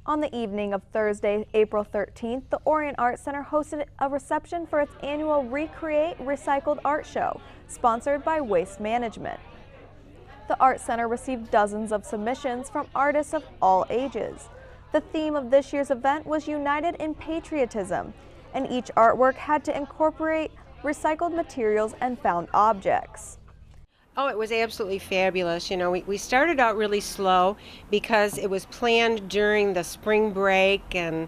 On the evening of Thursday, April 13th, the Orion Art Center hosted a reception for its annual Recreate Recycled Art Show, sponsored by Waste Management. The Art Center received dozens of submissions from artists of all ages. The theme of this year's event was United in Patriotism, and each artwork had to incorporate recycled materials and found objects. Oh, it was absolutely fabulous. You know, we started out really slow because it was planned during the spring break and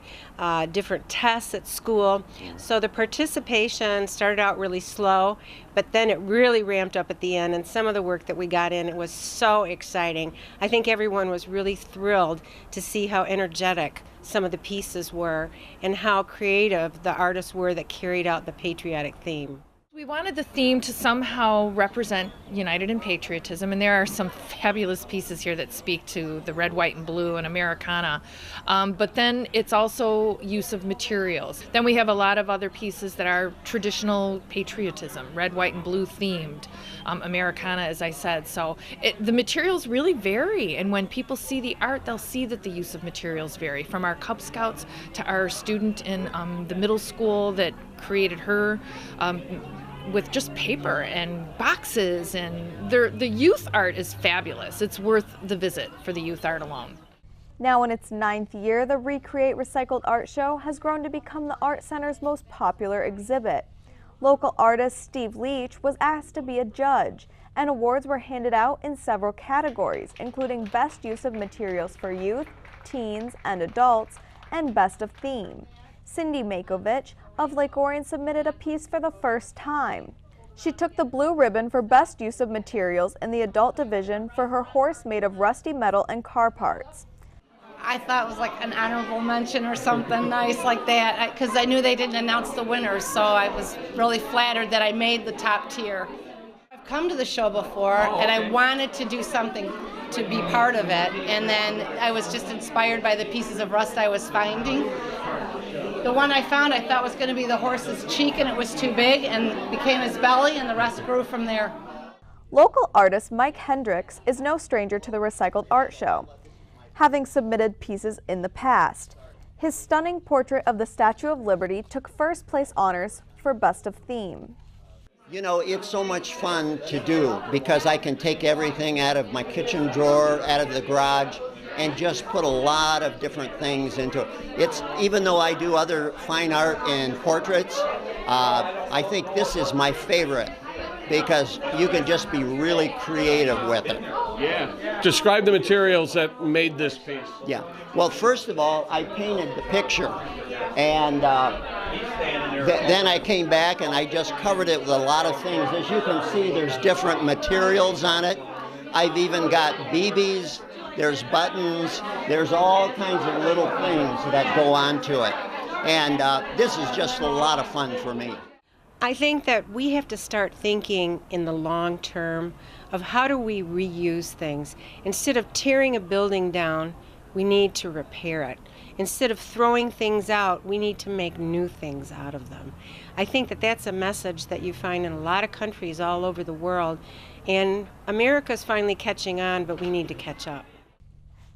different tests at school. So the participation started out really slow, but then it really ramped up at the end, and some of the work that we got in, it was so exciting. I think everyone was really thrilled to see how energetic some of the pieces were and how creative the artists were that carried out the patriotic theme. We wanted the theme to somehow represent United in Patriotism, and there are some fabulous pieces here that speak to the red, white, and blue and Americana. But then it's also use of materials. Then we have a lot of other pieces that are traditional patriotism, red, white, and blue themed, Americana, as I said. So the materials really vary, and when people see the art, they'll see that the use of materials vary, from our Cub Scouts to our student in the middle school that created her with just paper and boxes, and the youth art is fabulous. It's worth the visit for the youth art alone. Now in its 9th year, the Recreate Recycled Art Show has grown to become the Art Center's most popular exhibit. Local artist Steve Leach was asked to be a judge, and awards were handed out in several categories, including Best Use of Materials for Youth, Teens, and Adults, and Best of Theme. Cindy Makovich of Lake Orion submitted a piece for the first time. She took the blue ribbon for Best Use of Materials in the Adult Division for her horse made of rusty metal and car parts. I thought it was like an honorable mention or something nice like that, because I knew they didn't announce the winners, so I was really flattered that I made the top tier. I've come to the show before, and I wanted to do something to be part of it, and then I was just inspired by the pieces of rust I was finding. The one I found I thought was going to be the horse's cheek, and it was too big, and became his belly, and the rest grew from there. Local artist Mike Hendricks is no stranger to the Recycled Art Show, having submitted pieces in the past. His stunning portrait of the Statue of Liberty took first place honors for Best of Theme. You know, it's so much fun to do because I can take everything out of my kitchen drawer, out of the garage, and just put a lot of different things into it. It's, even though I do other fine art and portraits, I think this is my favorite because you can just be really creative with it. Yeah. Describe the materials that made this piece. Yeah. Well, first of all, I painted the picture, and then I came back and I just covered it with a lot of things. As you can see, there's different materials on it. I've even got BBs. There's buttons, there's all kinds of little things that go onto it. And this is just a lot of fun for me. I think that we have to start thinking in the long term of how do we reuse things. Instead of tearing a building down, we need to repair it. Instead of throwing things out, we need to make new things out of them. I think that that's a message that you find in a lot of countries all over the world, and America's finally catching on, but we need to catch up.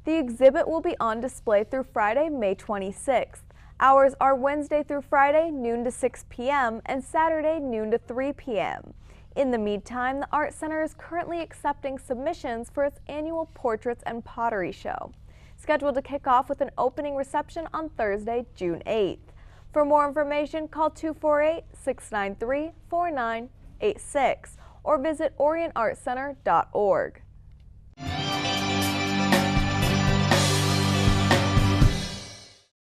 The exhibit will be on display through Friday, May 26th. Hours are Wednesday through Friday, noon to 6 p.m., and Saturday, noon to 3 p.m. In the meantime, the Art Center is currently accepting submissions for its annual Portraits and Pottery Show, scheduled to kick off with an opening reception on Thursday, June 8th. For more information, call 248-693-4986 or visit orionartcenter.org.